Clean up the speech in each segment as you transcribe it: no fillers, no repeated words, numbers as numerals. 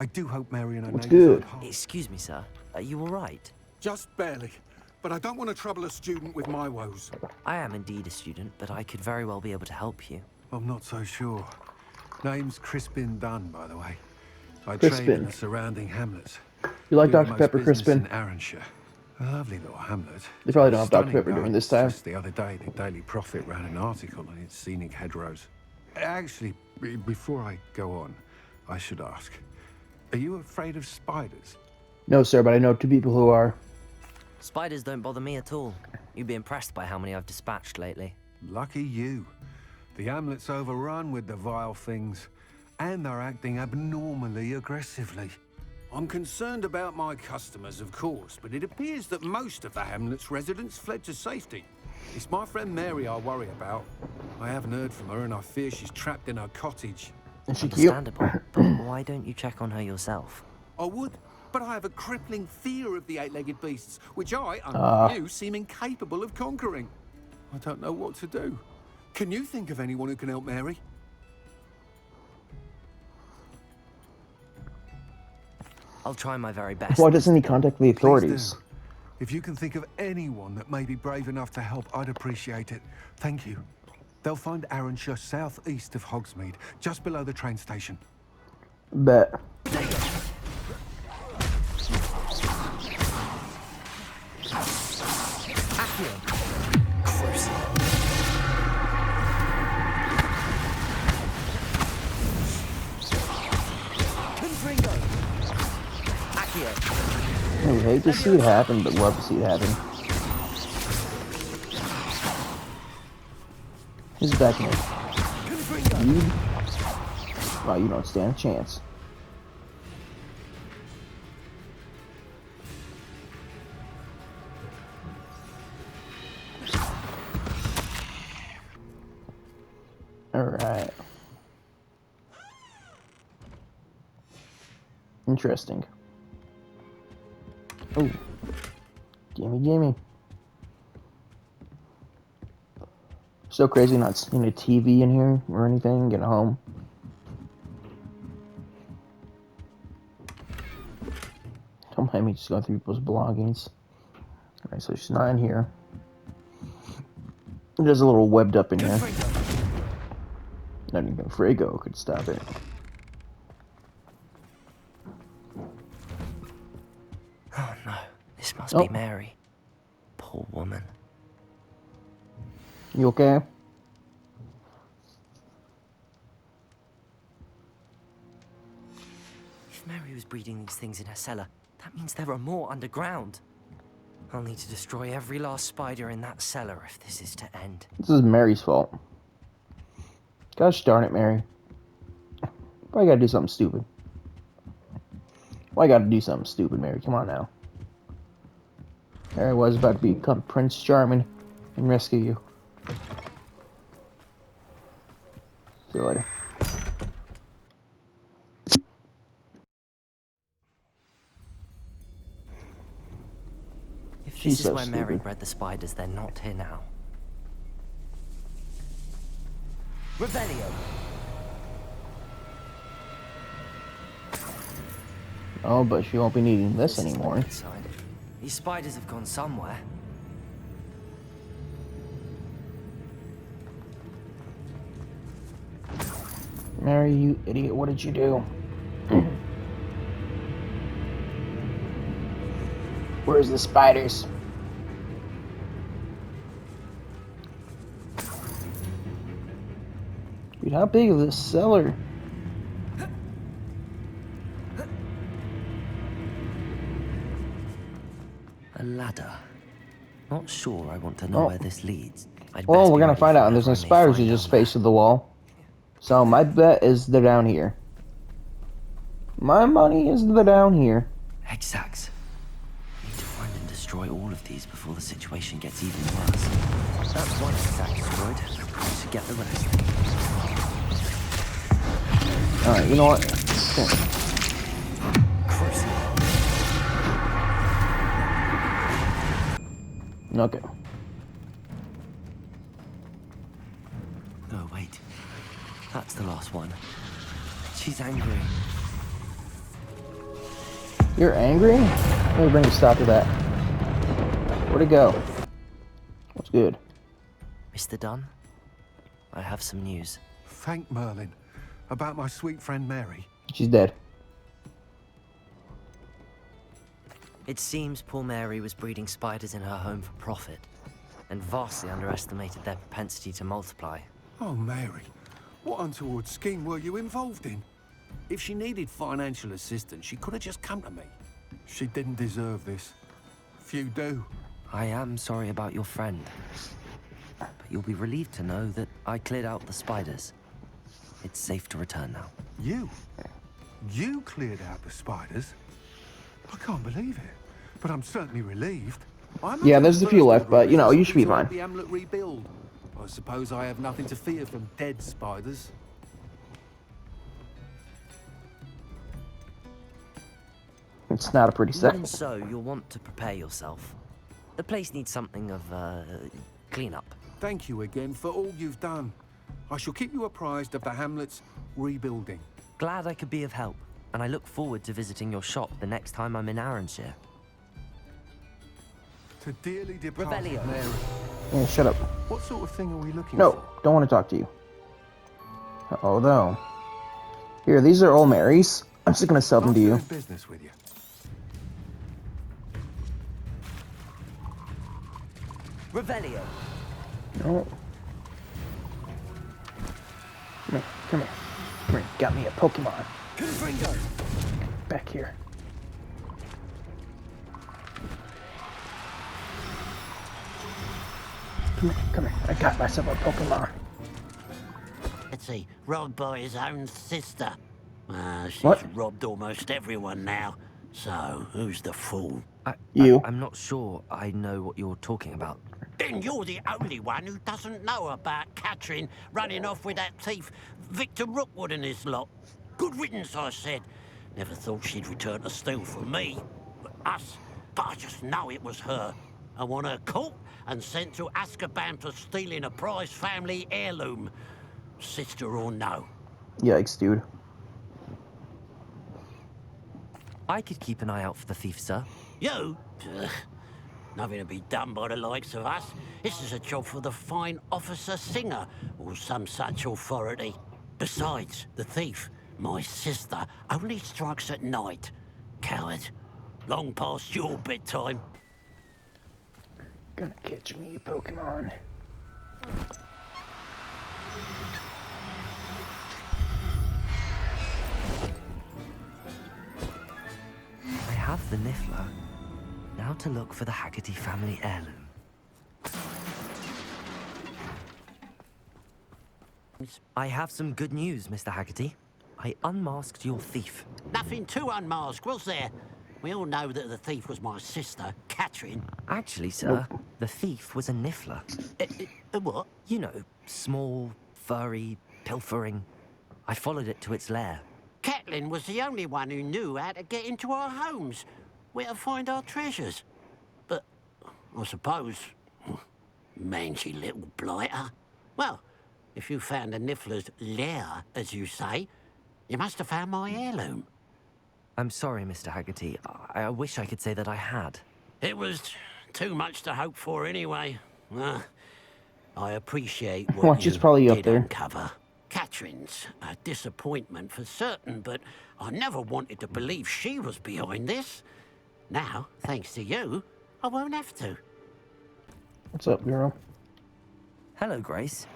I do hope Mary and her What's neighbours good? aren't harmed. Excuse me, sir. Are you all right? Just barely. But I don't want to trouble a student with my woes. I am indeed a student, but I could very well be able to help you. I'm not so sure. Name's Crispin Dunn, by the way. I trade in Crispin. the surrounding hamlets. You like Do the Dr. most Pepper, business Crispin? in Arranshire. A lovely little hamlet. They probably don't have Dr. Stunning Pepper during this gardens. time. Just the other day, the Daily Prophet ran an article on its scenic hedgerows. Actually, before I go on, I should ask, are you afraid of spiders? No, sir, but I know two people who are. Spiders don't bother me at all. You'd be impressed by how many I've dispatched lately. Lucky you. The hamlet's overrun with the vile things, and they're acting abnormally aggressively. I'm concerned about my customers, of course, but it appears that most of the hamlet's residents fled to safety. It's my friend Mary I worry about. I haven't heard from her, and I fear she's trapped in her cottage. Is she cute? Understandable, but why don't you check on her yourself? I would, but I have a crippling fear of the eight-legged beasts, which I, unlike you, seem incapable of conquering. I don't know what to do. Can you think of anyone who can help Mary? I'll try my very best. Why doesn't he contact the Please authorities? do. If you can think of anyone that may be brave enough to help, I'd appreciate it. Thank you. They'll find Arranshire southeast of Hogsmeade, just below the train station. Bet. I would hate to see it happen, but love to see it happen. Who's back in it? You? Wow, you don't stand a chance. Alright. Interesting. Oh. Gimme. So crazy not seeing a TV in here or anything at home. Don't mind me just going through people's belongings. Alright, so she's not in here. There's a little webbed up in here. Not even Frago could stop it. Oh no, this must be Mary. Poor woman. You okay? If Mary was breeding these things in her cellar, that means there are more underground. I'll need to destroy every last spider in that cellar if this is to end. This is Mary's fault. Gosh darn it, Mary. Why gotta do something stupid? Why gotta do something stupid, Mary? Come on now. There I was about to become Prince Charming and rescue you. See you later. If She's this is so where Mary stupid. bred the spiders, they're not here now. Revelio! Oh, but she won't be needing this Is anymore. the inside. These spiders have gone somewhere. Mary, you idiot, what did you do? Where's the spiders? Dude, how big is this cellar? A ladder. Not sure I want to know Oh. where this leads. I'd Well, best we're be gonna ready find for out, and there's no whatever I may spiders find who just down there. face to the wall. So my bet is they're down here. My money is they're down here. Exacts. Need to find and destroy all of these before the situation gets even worse. That's one exact destroyed. I should get the rest. Alright, you know what? Okay. Oh, wait. That's the last one. She's angry. You're angry? Let me bring a stop to that. Where'd it go? What's good? Mr. Dunn, I have some news. Thank Merlin. About my sweet friend Mary. She's dead. It seems poor Mary was breeding spiders in her home for profit, and vastly underestimated their propensity to multiply. Oh, Mary. What untoward scheme were you involved in? If she needed financial assistance, she could have just come to me. She didn't deserve this. Few do. I am sorry about your friend, but you'll be relieved to know that I cleared out the spiders. It's safe to return now. You? You cleared out the spiders? I can't believe it, but I'm certainly relieved. Yeah, there's a few left, but, you know, you should be fine. The amulet rebuild. I suppose I have nothing to fear from dead spiders. It's not a pretty sight. Even so, you'll want to prepare yourself. The place needs something of cleanup. Thank you again for all you've done. I shall keep you apprised of the hamlet's rebuilding. Glad I could be of help, and I look forward to visiting your shop the next time I'm in Arranshire. To dearly departed Revelio. Mary. Yeah, shut up. What sort of thing are we looking No, for? don't want to talk to you. Although, here, these are all Mary's. I'm just gonna sell them to you. Doing business with you. Revelio. No. Come here, come here. Come here. Got me a Pokemon. Confringo. Back here. Come here. I got myself a Pokemon. Let's see, robbed by his own sister. She's What? robbed almost everyone now. So, who's the fool? You. I'm not sure I know what you're talking about. Then you're the only one who doesn't know about Catherine running off with that thief, Victor Rookwood and his lot. Good riddance, I said. Never thought she'd return to steal from me. Us. But I just know it was her. I want her caught and sent to Azkaban for stealing a prized family heirloom. Sister or no. Yikes, dude. I could keep an eye out for the thief, sir. You? Ugh. Nothing to be done by the likes of us. This is a job for the fine officer Singer, or some such authority. Besides, the thief, my sister, only strikes at night. Coward. Long past your bedtime. Gonna catch me a Pokemon. I have the Niffler. Now to look for the Haggerty family heirloom. I have some good news, Mr. Haggerty. I unmasked your thief. Nothing too unmasked, was there? We all know that the thief was my sister, Catherine. Actually, sir, the thief was a Niffler. What? You know, small, furry, pilfering. I followed it to its lair. Catelyn was the only one who knew how to get into our homes, where to find our treasures. But I suppose, mangy little blighter. Well, if you found the Niffler's lair, as you say, you must have found my heirloom. I'm sorry, Mr. Haggerty. I wish I could say that I had. It was too much to hope for anyway. I appreciate what Watch, you it's probably up did there. uncover. Catherine's a disappointment for certain, but I never wanted to believe she was behind this. Now, thanks to you, I won't have to. What's up, girl? Hello, Grace.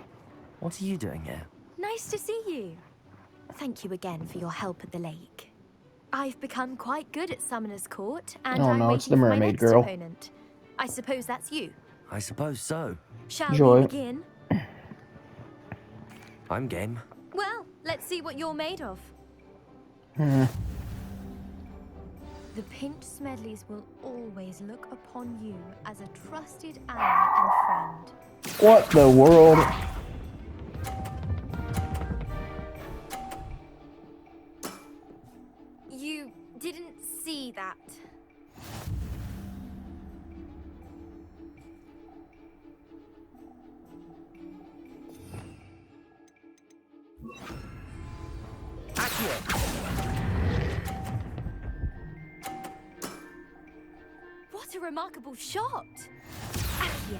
What are you doing here? Nice to see you. Thank you again for your help at the lake. I've become quite good at Summoner's Court, and Oh, I'm no, waiting it's the for my mermaid next girl. opponent. I suppose that's you. I suppose so. Shall Joy. we begin? I'm game. Well, let's see what you're made of. Hmm. The Pinch Smedleys will always look upon you as a trusted ally and friend. What the world? You didn't see that. remarkable shot. Accio.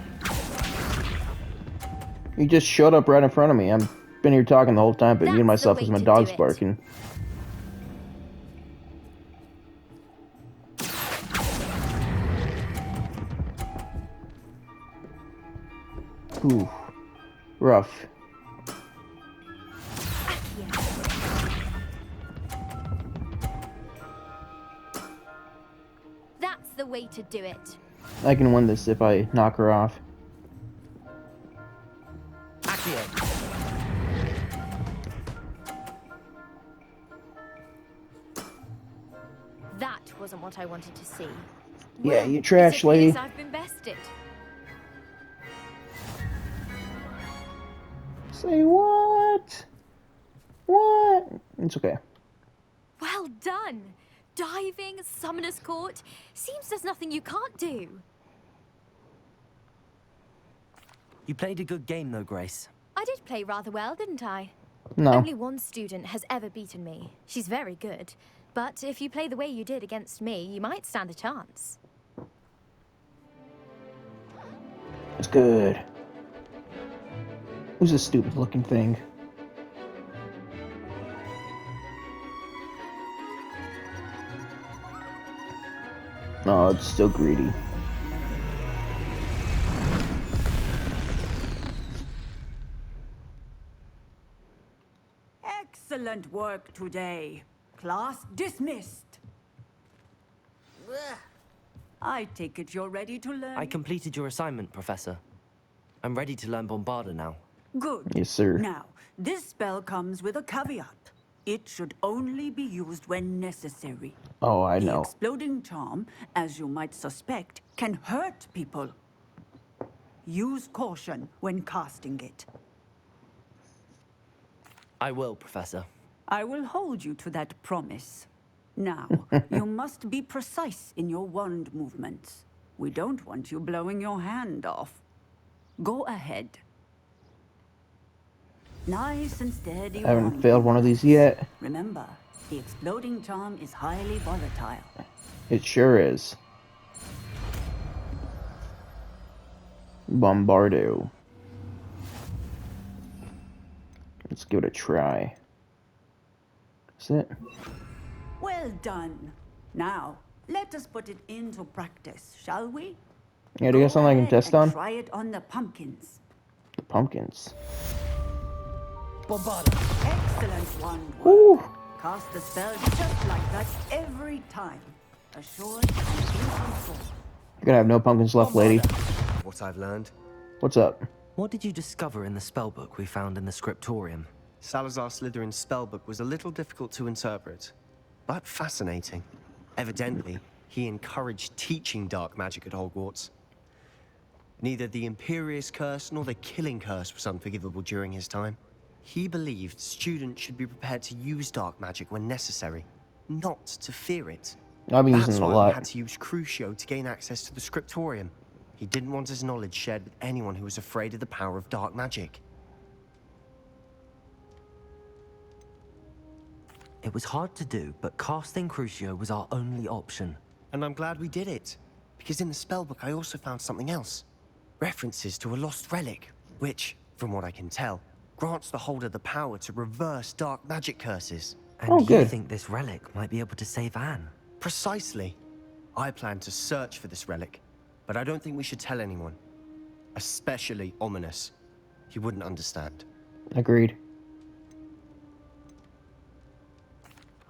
You just showed up right in front of me. I've been here talking the whole time, but muting That's the myself way as my to dog's do it. barking. Ooh, rough. That's the way to do it. I can win this if I knock her off. Accio. That wasn't what I wanted to see. Yeah, Well, you trash it appears lady. I've been bested. Say what? What? It's okay. Well done. Diving, Summoner's Court. Seems there's nothing you can't do. You played a good game, though, Grace. I did play rather well, didn't I? No. Only one student has ever beaten me. She's very good. But if you play the way you did against me, you might stand a chance. It's good. Who's this stupid looking thing? Oh, it's still greedy. Excellent work today. Class dismissed. I take it you're ready to learn? I completed your assignment, Professor. I'm ready to learn Bombarda now. Good. Yes, sir. Now, this spell comes with a caveat. It should only be used when necessary. Oh, I The know. exploding charm, as you might suspect, can hurt people. Use caution when casting it. I will, Professor. I will hold you to that promise. Now, you must be precise in your wand movements. We don't want you blowing your hand off. Go ahead. Nice and steady. I haven't wand failed one of these movements. yet. Remember, the exploding charm is highly volatile. It sure is. Bombardo. Let's give it a try. That's it. Well done. Now, let us put it into practice, shall we? Yeah, do you have something I can Go test ahead and on? Try it on the pumpkins. The pumpkins. Bombarda! Excellent wand work. Woo! Cast the spell just like that every time. Assured and in control. You're gonna have no pumpkins left, lady. What I've learned. What's up? What did you discover in the spellbook we found in the scriptorium? Salazar Slytherin's spellbook was a little difficult to interpret, but fascinating. Evidently, he encouraged teaching dark magic at Hogwarts. Neither the Imperious Curse nor the Killing Curse was unforgivable during his time. He believed students should be prepared to use dark magic when necessary, not to fear it. I've been That's using it a why we lot. had to use Crucio to gain access to the scriptorium. He didn't want his knowledge shared with anyone who was afraid of the power of dark magic. It was hard to do, but casting Crucio was our only option. And I'm glad we did it, because in the spellbook I also found something else. References to a lost relic, which, from what I can tell, grants the holder the power to reverse dark magic curses. And Oh, you good. think this relic might be able to save Anne? Precisely. I plan to search for this relic, but I don't think we should tell anyone. Especially Ominous. He wouldn't understand. Agreed.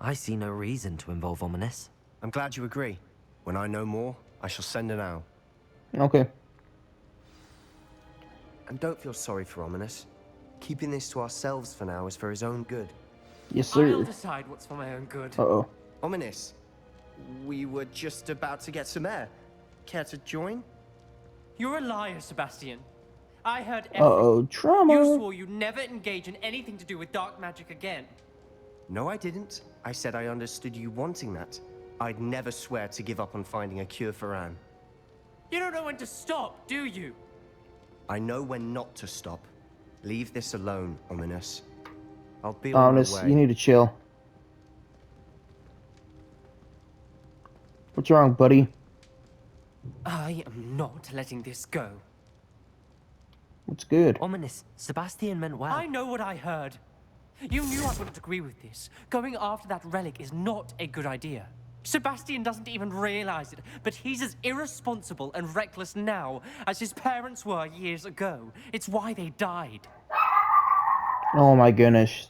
I see no reason to involve Ominous. I'm glad you agree. When I know more, I shall send an owl. Okay. And don't feel sorry for Ominous. Keeping this to ourselves for now is for his own good. Yes, I'll sir. decide what's for my own good. Uh-oh. Ominous, we were just about to get some air. Care to join? You're a liar, Sebastian. I heard everything. Uh-oh, You trauma. swore you'd never engage in anything to do with dark magic again. No, I didn't. I said I understood you wanting that. I'd never swear to give up on finding a cure for Anne. You don't know when to stop, do you? I know when not to stop. Leave this alone, Ominous. I'll be on Honest, my way. you need to chill. What's wrong, buddy? I am not letting this go. What's good? Ominous. Sebastian meant well. I know what I heard. You knew I wouldn't agree with this. Going after that relic is not a good idea. Sebastian doesn't even realize it, but he's as irresponsible and reckless now as his parents were years ago. It's why they died. Oh my goodness.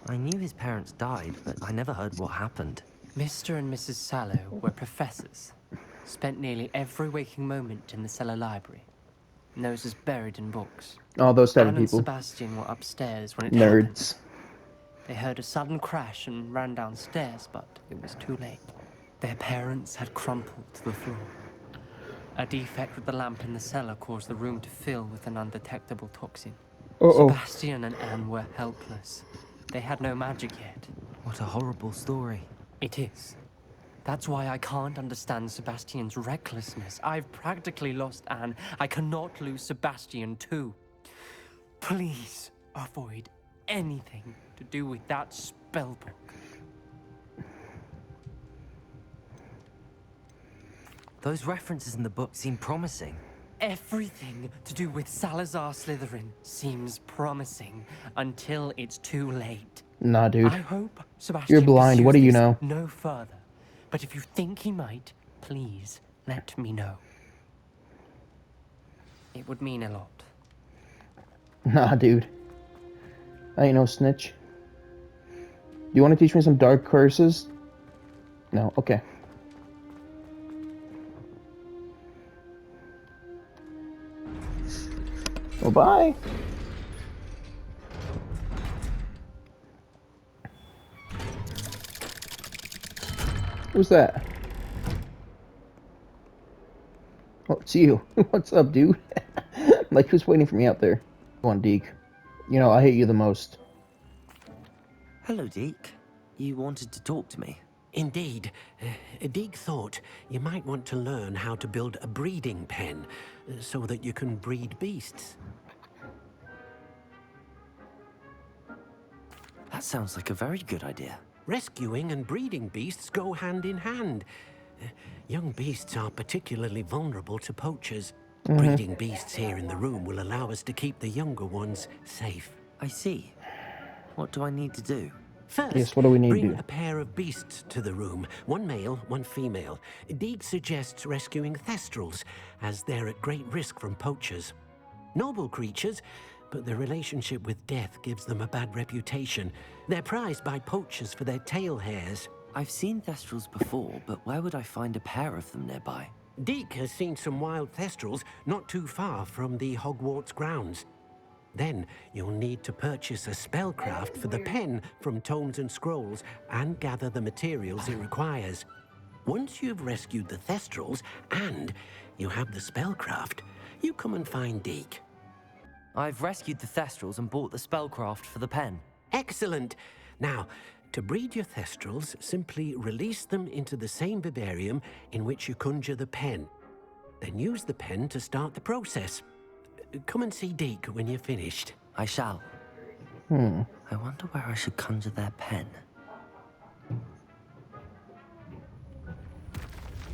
I knew his parents died, but I never heard what happened. Mr. and Mrs. Sallow were professors. Spent nearly every waking moment in the cellar library. Noses buried in books. Oh, those type Anne of and people. Sebastian were upstairs when it happened. Nerds. They heard a sudden crash and ran downstairs, but it was too late. Their parents had crumpled to the floor. A defect with the lamp in the cellar caused the room to fill with an undetectable toxin. Uh-oh. Sebastian and Anne were helpless. They had no magic yet. What a horrible story. It is. That's why I can't understand Sebastian's recklessness. I've practically lost Anne. I cannot lose Sebastian too. Please avoid anything to do with that spellbook. Those references in the book seem promising. Everything to do with Salazar Slytherin seems promising until it's too late. Nah, dude. I hope Sebastian You're blind. What do pursues you this know? no further. But if you think he might, please let me know. It would mean a lot. Nah, dude. I ain't no snitch. Do you want to teach me some dark curses? No? Okay. Well, bye. Who's that? Oh, it's you. What's up, dude? Like, who's waiting for me out there? Go on, Deke. You know, I hate you the most. Hello, Deke. You wanted to talk to me? Indeed. Deek thought you might want to learn how to build a breeding pen so that you can breed beasts. That sounds like a very good idea. Rescuing and breeding beasts go hand in hand. Young beasts are particularly vulnerable to poachers. Breeding beasts here in the room will allow us to keep the younger ones safe. I see. What do I need to do? First, Yes, what do we need to bring do? a pair of beasts to the room. One male, one female. Deek suggests rescuing thestrals, as they're at great risk from poachers. Noble creatures, but their relationship with death gives them a bad reputation. They're prized by poachers for their tail hairs. I've seen thestrals before, but where would I find a pair of them nearby? Deek has seen some wild thestrals not too far from the Hogwarts grounds. Then you'll need to purchase a spellcraft for the pen from Tomes and Scrolls and gather the materials it requires. Once you've rescued the thestrals and you have the spellcraft, you come and find Deek. I've rescued the thestrals and bought the spellcraft for the pen. Excellent! Now, to breed your thestrals, simply release them into the same vivarium in which you conjure the pen. Then use the pen to start the process. Come and see Deek when you're finished. I shall. I wonder where I should conjure their pen.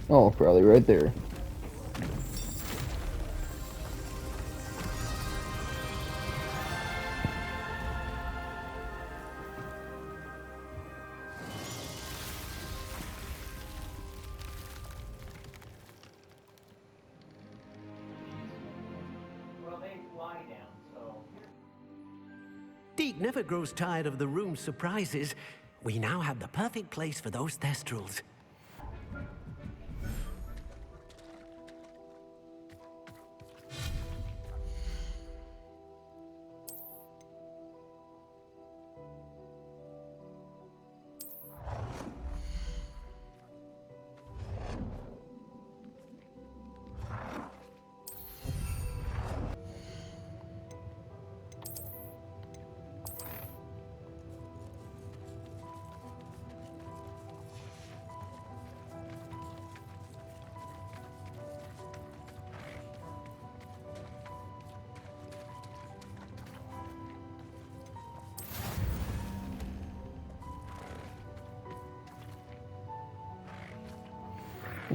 Oh, probably right there. Deek never grows tired of the room's surprises. We now have the perfect place for those thestrals.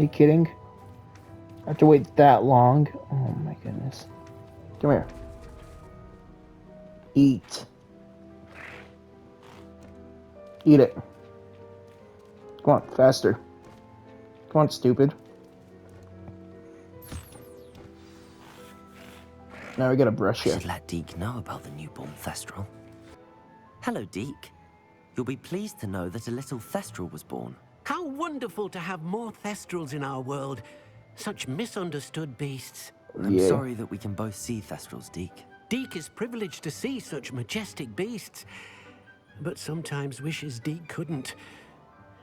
Are you kidding? I have to wait that long? Oh my goodness. Come here. Eat. Eat it. Come on, faster. Come on, stupid. Now we gotta brush I you. should let Deke know about the newborn Thestral. Hello, Deke. You'll be pleased to know that a little Thestral was born. How wonderful to have more Thestrals in our world. Such misunderstood beasts. I'm Yeah. sorry that we can both see Thestrals, Deke. Deke is privileged to see such majestic beasts, but sometimes wishes Deke couldn't.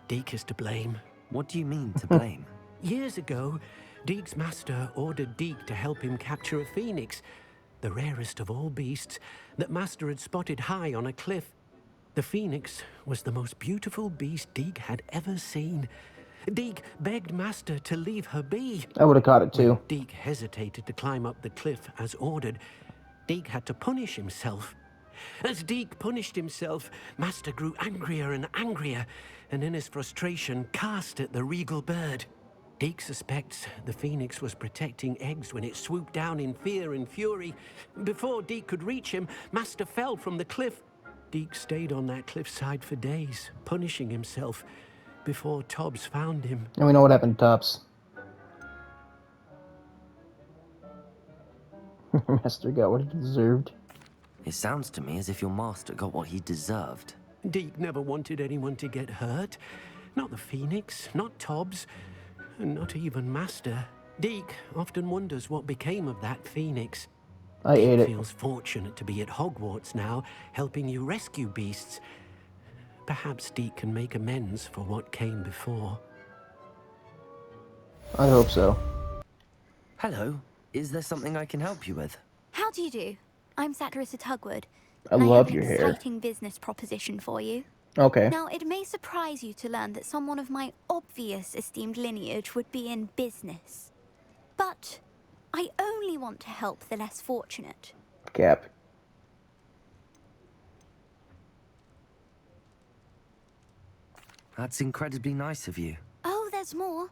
Deke is to blame. What do you mean to blame? Years ago, Deke's master ordered Deke to help him capture a phoenix, the rarest of all beasts that master had spotted high on a cliff. The phoenix was the most beautiful beast Deke had ever seen. Deke begged master to leave her be. I would have caught it too. Deke hesitated to climb up the cliff as ordered. Deke had to punish himself. As Deke punished himself, master grew angrier and angrier, and in his frustration cast at the regal bird. Deke suspects the phoenix was protecting eggs when it swooped down in fear and fury. Before Deke could reach him, master fell from the cliff. Deke stayed on that cliffside for days, punishing himself, before Tobbs found him. And we know what happened to Tops. Master got what he deserved. It sounds to me as if your master got what he deserved. Deke never wanted anyone to get hurt. Not the phoenix, not Tobbs, and not even master. Deke often wonders what became of that phoenix. I ate it. Feels fortunate to be at Hogwarts now, helping you rescue beasts. Perhaps Deke can make amends for what came before. I hope so. Hello. Is there something I can help you with? How do you do? I'm Satirissa Tugwood. I and love have your an hair. exciting business proposition for you. Okay. Now, it may surprise you to learn that someone of my obvious esteemed lineage would be in business. But I only want to help the less fortunate. Cap. That's incredibly nice of you. Oh, there's more.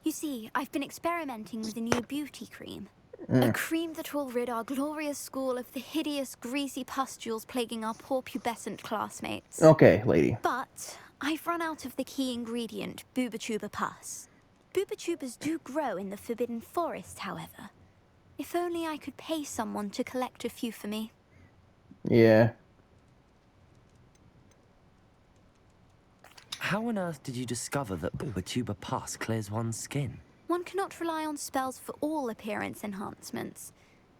You see, I've been experimenting with a new beauty cream. A cream that will rid our glorious school of the hideous, greasy pustules plaguing our poor pubescent classmates. Okay, lady. But I've run out of the key ingredient, Booba-Tuba pus. Booba-Tubas do grow in the Forbidden Forest, however. If only I could pay someone to collect a few for me. Yeah. How on earth did you discover that Booba-Tuba pus clears one's skin? One cannot rely on spells for all appearance enhancements.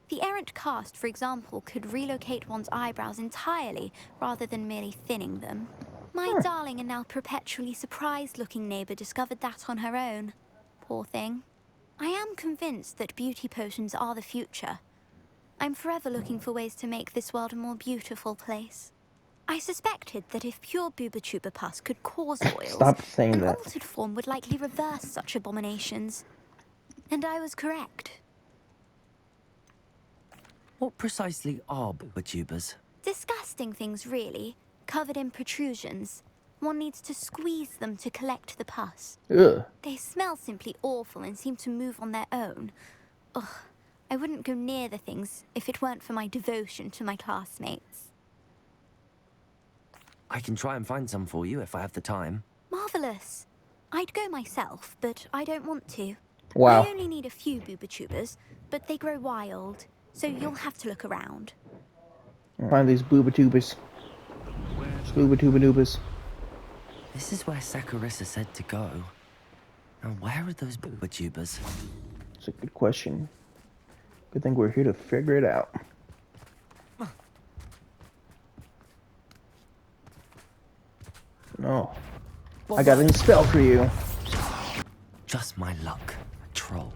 The errant cast, for example, could relocate one's eyebrows entirely rather than merely thinning them. My darling and now perpetually surprised-looking neighbour discovered that on her own. Poor thing. I am convinced that beauty potions are the future. I'm forever looking for ways to make this world a more beautiful place. I suspected that if pure Booba-Tuba pus could cause boils, Stop saying an that. altered form would likely reverse such abominations. And I was correct. What precisely are Booba-Tubas? Disgusting things, really, covered in protrusions. One needs to squeeze them to collect the pus. Ugh. They smell simply awful and seem to move on their own. Ugh, I wouldn't go near the things if it weren't for my devotion to my classmates. I can try and find some for you if I have the time. Marvelous. I'd go myself, but I don't want to. Wow. I only need a few Booba-Tubas, but they grow wild, so you'll have to look around. Find these Booba-Tubas. Booba-Tuba-Noobas. This is where Saccharissa said to go. Now, where are those Booba-Tubas? That's a good question. Good thing we're here to figure it out. No. I got a spell for you. Just my luck. A troll.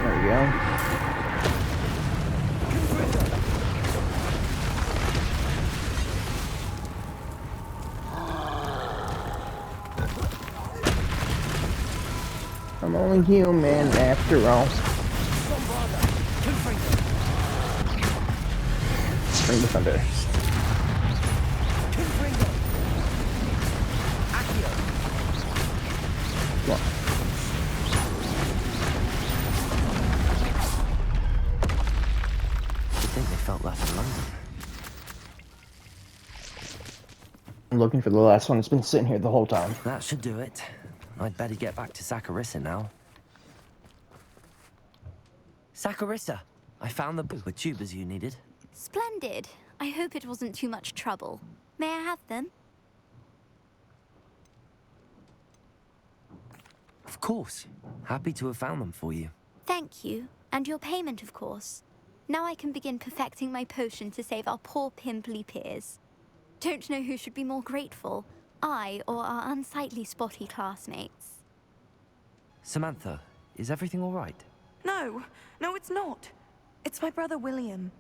There we go. I'm only human after all. Bring the thunder. Come on. I think they felt left in London. I'm looking for the last one that's been sitting here the whole time. That should do it. I'd better get back to Saccharissa now. Saccharissa! I found the book with tubers you needed. Splendid. I hope it wasn't too much trouble. May I have them? Of course. Happy to have found them for you. Thank you. And your payment, of course. Now I can begin perfecting my potion to save our poor pimply peers. Don't know who should be more grateful, I or our unsightly spotty classmates. Samantha, is everything all right? No, it's not. It's my brother William.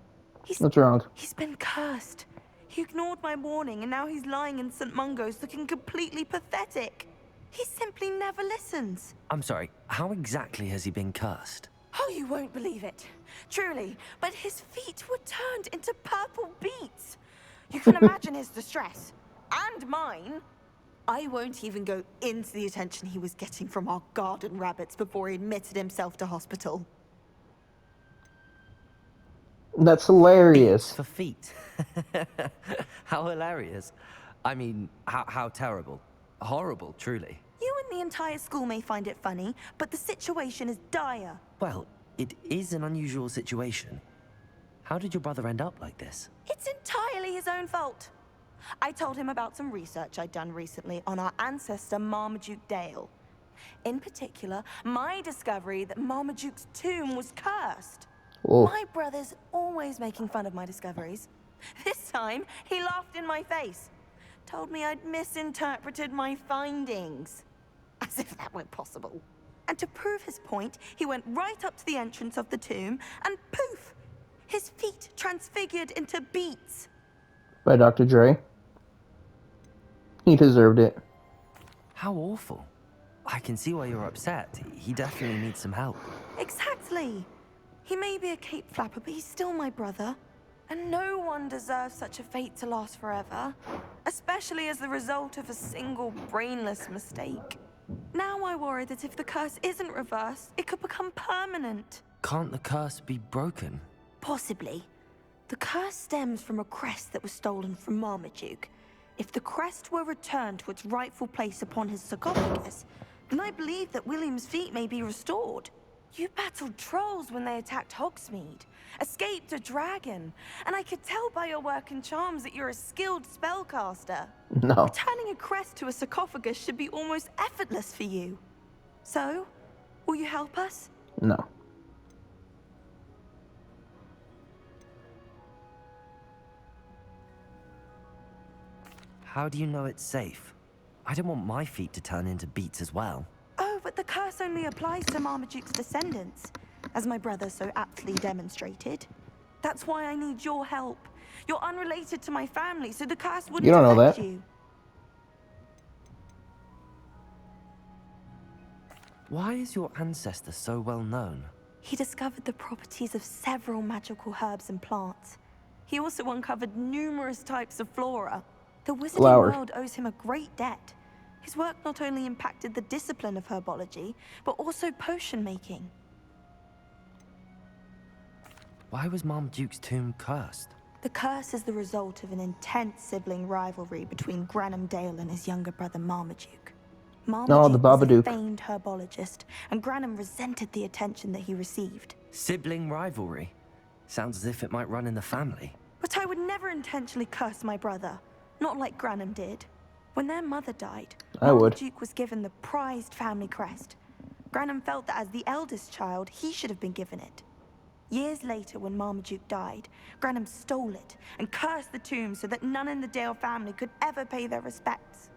What's wrong? He's been cursed. He ignored my warning and now he's lying in St. Mungo's looking completely pathetic. He simply never listens. I'm sorry, how exactly has he been cursed? Oh, you won't believe it. Truly, but his feet were turned into purple beets. You can imagine his distress. And mine. I won't even go into the attention he was getting from our garden rabbits before he admitted himself to hospital. That's hilarious. For feet. How hilarious. I mean, how terrible. Horrible, truly. You and the entire school may find it funny, but the situation is dire. Well, it is an unusual situation. How did your brother end up like this? It's entirely his own fault. I told him about some research I'd done recently on our ancestor Marmaduke Dale. In particular, my discovery that Marmaduke's tomb was cursed. Oh. My brother's always making fun of my discoveries. This time, he laughed in my face. Told me I'd misinterpreted my findings. As if that were possible. And to prove his point, he went right up to the entrance of the tomb and poof! His feet transfigured into beets. By Dr. Dre. He deserved it. How awful. I can see why you're upset. He definitely needs some help. Exactly. He may be a cape flapper, but he's still my brother. And no one deserves such a fate to last forever. Especially as the result of a single brainless mistake. Now I worry that if the curse isn't reversed, it could become permanent. Can't the curse be broken? Possibly. The curse stems from a crest that was stolen from Marmaduke. If the crest were returned to its rightful place upon his sarcophagus, then I believe that William's feet may be restored. You battled trolls when they attacked Hogsmeade, escaped a dragon, and I could tell by your work and charms that you're a skilled spellcaster. No. Returning a crest to a sarcophagus should be almost effortless for you. So, will you help us? No. How do you know it's safe? I don't want my feet to turn into beets as well. Oh, but the curse only applies to Marmaduke's descendants, as my brother so aptly demonstrated. That's why I need your help. You're unrelated to my family, so the curse wouldn't You don't know affect that. you. Why is your ancestor so well known? He discovered the properties of several magical herbs and plants. He also uncovered numerous types of flora. The wizarding Flower. world owes him a great debt. His work not only impacted the discipline of herbology, but also potion making. Why was Marmaduke's tomb cursed? The curse is the result of an intense sibling rivalry between Granham Dale and his younger brother Marmaduke. Marmaduke the was a Babadook. famed herbologist, and Granham resented the attention that he received. Sibling rivalry? Sounds as if it might run in the family. But I would never intentionally curse my brother, not like Granham did. When their mother died, I would. Marmaduke was given the prized family crest. Granham felt that as the eldest child, he should have been given it. Years later, when Marmaduke died, Granham stole it and cursed the tomb so that none in the Dale family could ever pay their respects.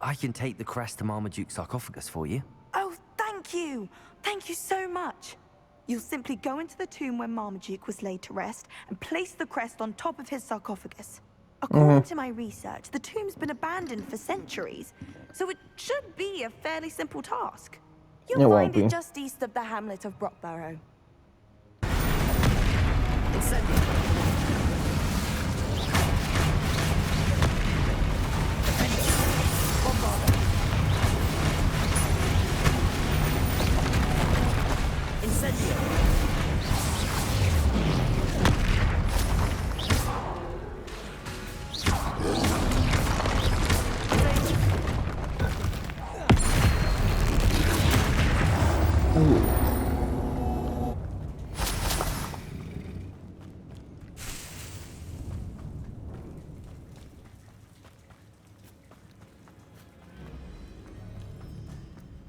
I can take the crest to Marmaduke's sarcophagus for you. Oh, thank you! Thank you so much! You'll simply go into the tomb where Marmaduke was laid to rest and place the crest on top of his sarcophagus. According to my research, the tomb's been abandoned for centuries, so it should be a fairly simple task. You'll It won't find it be. just east of the hamlet of Brockborough.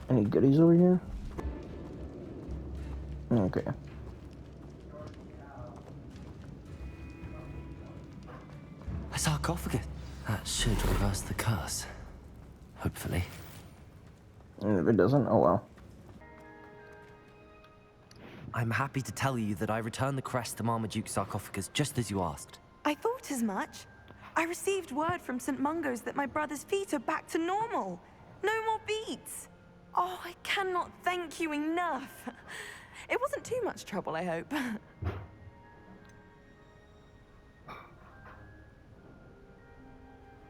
Any goodies over here? Okay. A sarcophagus. That should reverse the curse. Hopefully. And if it doesn't, oh well. I'm happy to tell you that I returned the crest to Marmaduke's sarcophagus just as you asked. I thought as much. I received word from St. Mungo's that my brother's feet are back to normal. No more beats. Oh, I cannot thank you enough. It wasn't too much trouble, I hope.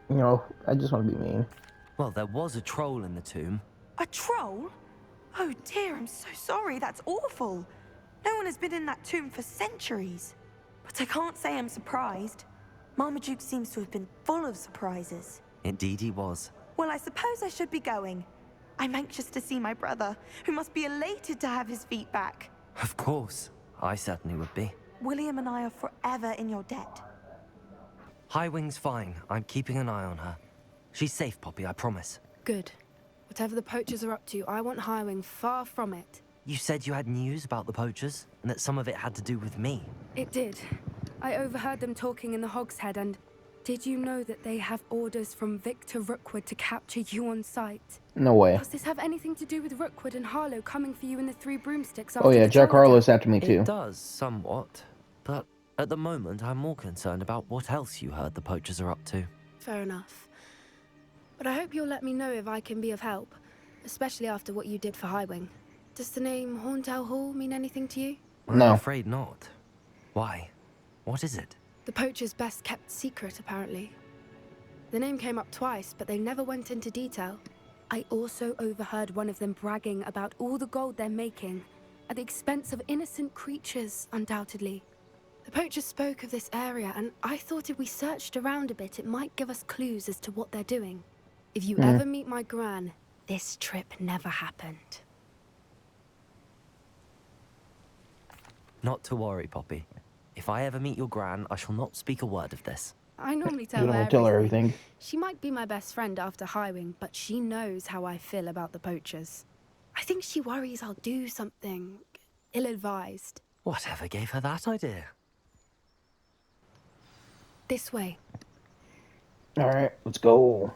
You know, I just want to be mean. Well, there was a troll in the tomb. A troll? Oh dear, I'm so sorry. That's awful. No one has been in that tomb for centuries. But I can't say I'm surprised. Marmaduke seems to have been full of surprises. Indeed he was. Well, I suppose I should be going. I'm anxious to see my brother, who must be elated to have his feet back. Of course. I certainly would be. William and I are forever in your debt. Highwing's fine. I'm keeping an eye on her. She's safe, Poppy, I promise. Good. Whatever the poachers are up to, I want Highwing far from it. You said you had news about the poachers, and that some of it had to do with me. It did. I overheard them talking in the Hogshead, and did you know that they have orders from Victor Rookwood to capture you on sight? No way. Does this have anything to do with Rookwood and Harlow coming for you in the Three Broomsticks? Oh yeah, Jack Harlow's after me too. It does, somewhat. But at the moment, I'm more concerned about what else you heard the poachers are up to. Fair enough. But I hope you'll let me know if I can be of help, especially after what you did for Highwing. Does the name Horntown Hall mean anything to you? No. I'm afraid not. Why? What is it? The poacher's best kept secret, apparently. The name came up twice, but they never went into detail. I also overheard one of them bragging about all the gold they're making, at the expense of innocent creatures, undoubtedly. The poacher spoke of this area, and I thought if we searched around a bit, it might give us clues as to what they're doing. If you ever meet my gran, this trip never happened. Not to worry, Poppy. If I ever meet your gran, I shall not speak a word of this. I normally tell You her don't tell her everything. She might be my best friend after Highwing, but she knows how I feel about the poachers. I think she worries I'll do something ill-advised. Whatever gave her that idea? This way. Alright, let's go.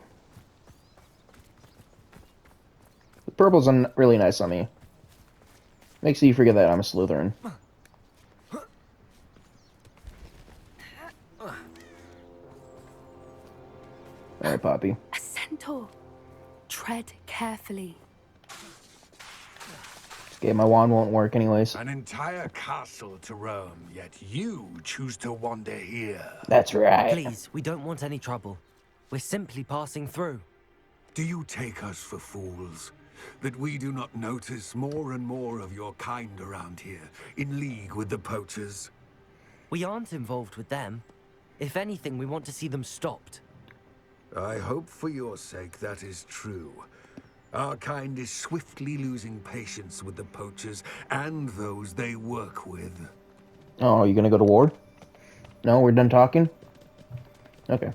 The purple's really nice on me. Makes you forget that I'm a Slytherin. Alright, Poppy. A centaur. Tread carefully. Okay, my wand won't work anyways. An entire castle to roam, yet you choose to wander here. That's right. Please, we don't want any trouble. We're simply passing through. Do you take us for fools? That we do not notice more and more of your kind around here, in league with the poachers? We aren't involved with them. If anything, we want to see them stopped. I hope for your sake that is true. Our kind is swiftly losing patience with the poachers and those they work with. Oh, you gonna go to war? No, we're done talking? Okay.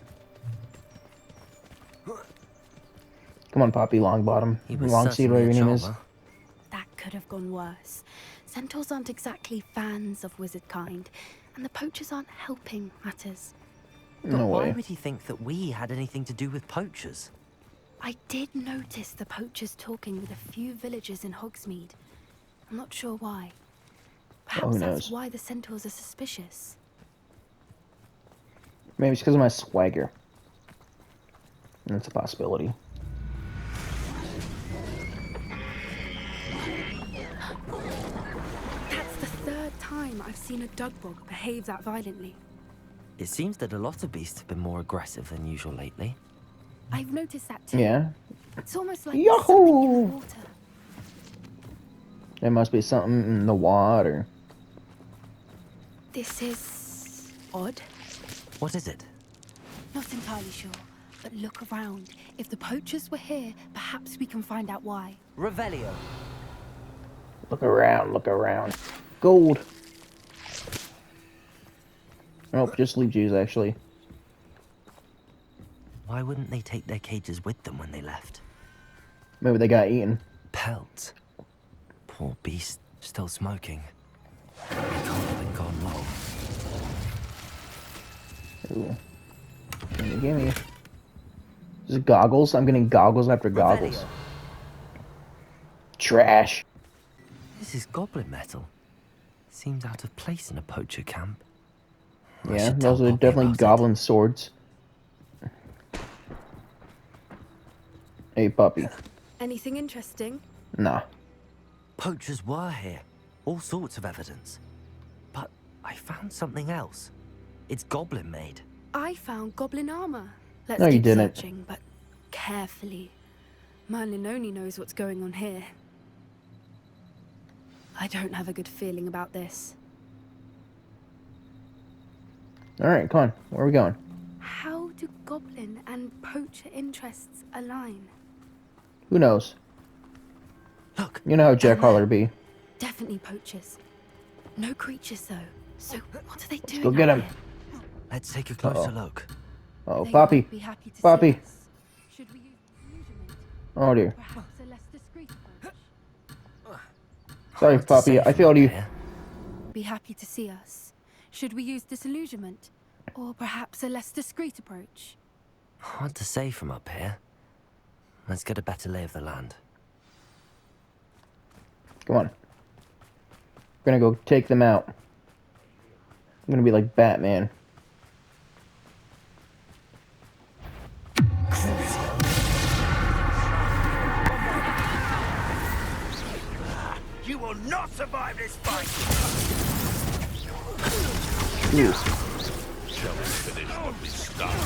Come on, Poppy Longbottom. Longseed, whatever your name is. That could have gone worse. Centaurs aren't exactly fans of wizard kind, and the poachers aren't helping matters. No Why way. would he think that we had anything to do with poachers? I did notice the poachers talking with a few villagers in Hogsmeade. I'm not sure why. Perhaps who that's knows? why the centaurs are suspicious. Maybe it's because of my swagger. That's a possibility. That's the third time I've seen a dugbog behave that violently. It seems that a lot of beasts have been more aggressive than usual lately. I've noticed that too. Yeah. It's almost like Yahoo! something in the water. There must be something in the water. This is odd. What is it? Not entirely sure, but look around. If the poachers were here, perhaps we can find out why. Revelio. Look around, look around. Gold. Nope, just sleep juice, actually. Why wouldn't they take their cages with them when they left? Maybe they got eaten. Pelts. Poor beast, still smoking. They can't have been gone long. Ooh. Gimme. Is it goggles? I'm getting goggles after goggles. Trash. This is goblin metal. Seems out of place in a poacher camp. I Yeah, should tell those are Poppy definitely about goblin swords. Hey, puppy. Anything interesting? Nah. Poachers were here. All sorts of evidence. But I found something else. It's goblin made. I found goblin armor. Let's No, you keep didn't. searching, but carefully. Merlin only knows what's going on here. I don't have a good feeling about this. Alright, come on. Where are we going? How do goblin and poacher interests align? Who knows? Look. You know how Jack Holler be. Definitely poachers. No creatures, though. So what are they doing? Go get him. Let's take a closer look. Oh, They Poppy. won't be happy to Poppy. see us. Should we use illusionment? Oh, dear. Perhaps a less discreet approach. Sorry, Poppy. I failed you. Be happy to see us. Should we use disillusionment? Or perhaps a less discreet approach? Hard to say from up here. Let's get a better lay of the land. Come on. We're gonna go take them out. I'm gonna be like Batman. You will not survive this fight! Ooh. Shall we finish what we started?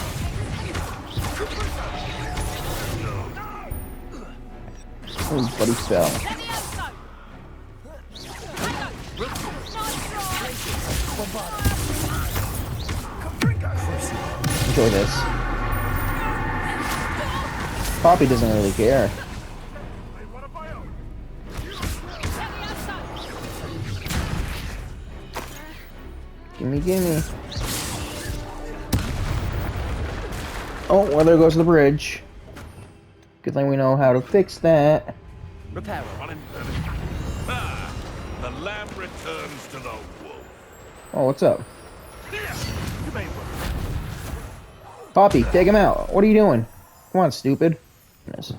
Oh, buddy fell. Enjoy this. Poppy doesn't really care. Gimme, gimme. Oh, well, there goes the bridge. Good thing we know how to fix that. Repair. The lamb returns to the wolf. Oh, what's up? Poppy, take him out. What are you doing? Come on, stupid. Yes.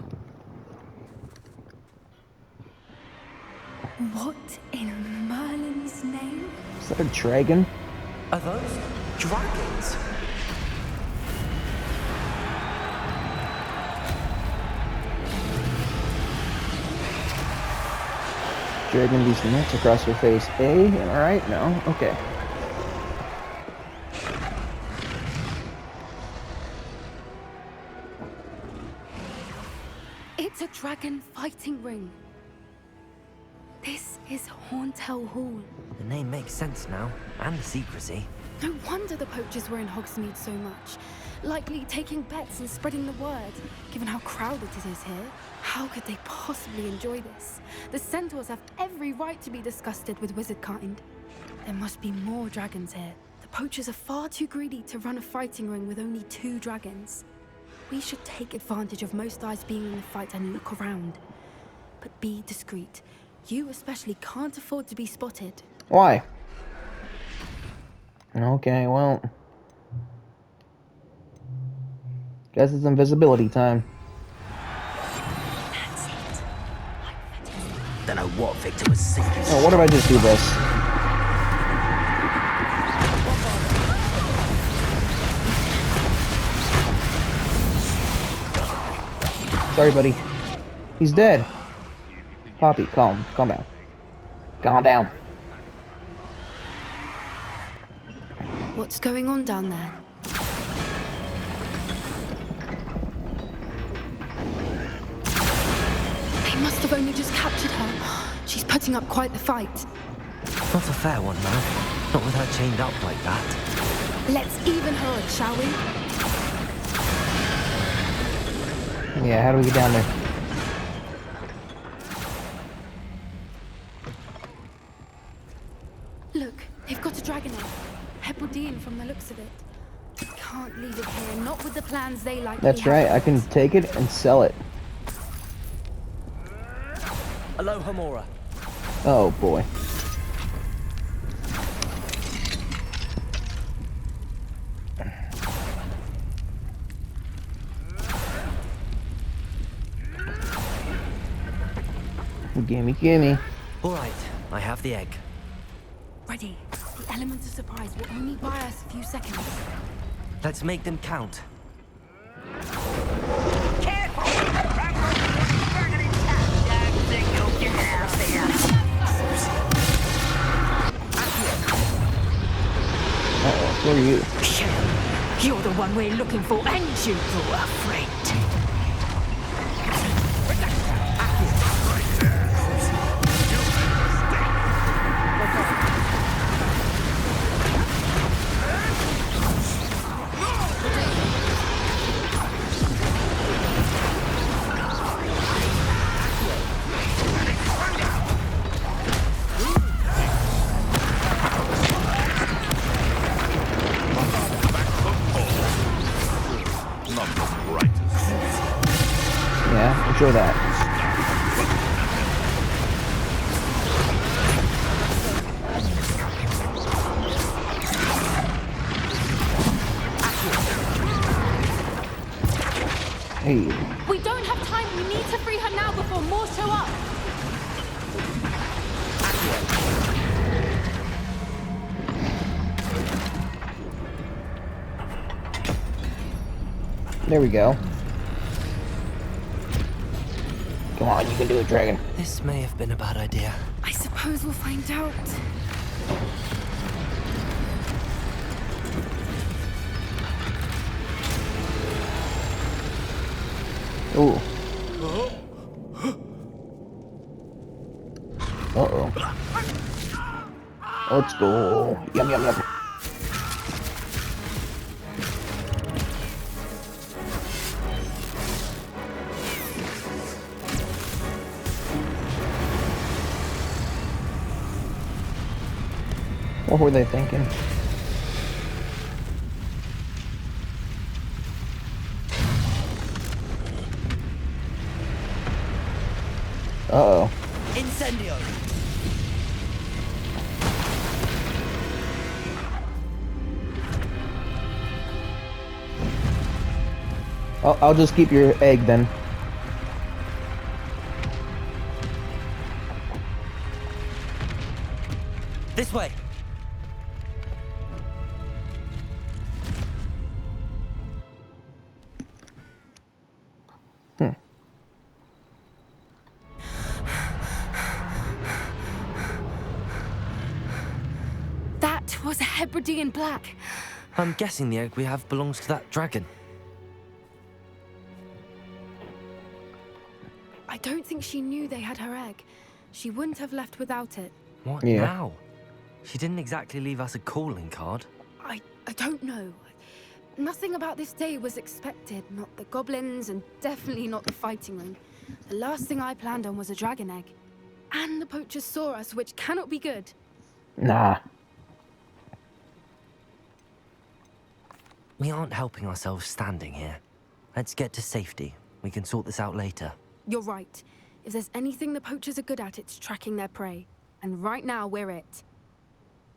What in Merlin's name? Is that a dragon? Are those dragons? Dragon these nuts across your face. Am I right? No? Okay. It's a dragon fighting ring. This is Horntail Hall. The name makes sense now, and the secrecy. No wonder the poachers were in Hogsmeade so much. Likely taking bets and spreading the word, given how crowded it is here. How could they possibly enjoy this? The centaurs have every right to be disgusted with wizard kind. There must be more dragons here. The poachers are far too greedy to run a fighting ring with only 2 dragons. We should take advantage of most eyes being in the fight and look around. But be discreet. You especially can't afford to be spotted. Why? Okay, well. Guess it's invisibility time. Don't know what Victor was thinking. Oh, what if I just do this? Sorry, buddy. He's dead. Poppy, calm down. Calm down. What's going on down there? They must have only just captured her. She's putting up quite the fight. Not a fair one, though. Not with her chained up like that. Let's even her, shall we? Yeah, how do we get down there? Look, they've got a dragon egg. Hebridean from the looks of it. Can't leave it here, not with the plans they like. That's right, I can take it and sell it. Aloha, Mora. Oh boy. Gimme, gimme. All right, I have the egg. Ready. The elements of surprise will only buy us a few seconds. Let's make them count. Uh-oh, who are you? You're the one we're looking for, and you brought a friend. Yeah, enjoy that. Hey. We don't have time. We need to free her now before more show up. There we go. Come on, you can do it, dragon. This may have been a bad idea. I suppose we'll find out. Ooh. Uh-oh. Let's go. Yum, yum, yum. What were they thinking? Uh-oh. Incendio! I'll just keep your egg then. This way! That was a Hebridean black. I'm guessing the egg we have belongs to that dragon. I don't think she knew they had her egg. She wouldn't have left without it. What Yeah. now? She didn't exactly leave us a calling card. I don't know. Nothing about this day was expected. Not the goblins, and definitely not the fighting ring. The last thing I planned on was a dragon egg. And the poachers saw us, which cannot be good. Nah. We aren't helping ourselves standing here. Let's get to safety. We can sort this out later. You're right. If there's anything the poachers are good at, it's tracking their prey. And right now, we're it.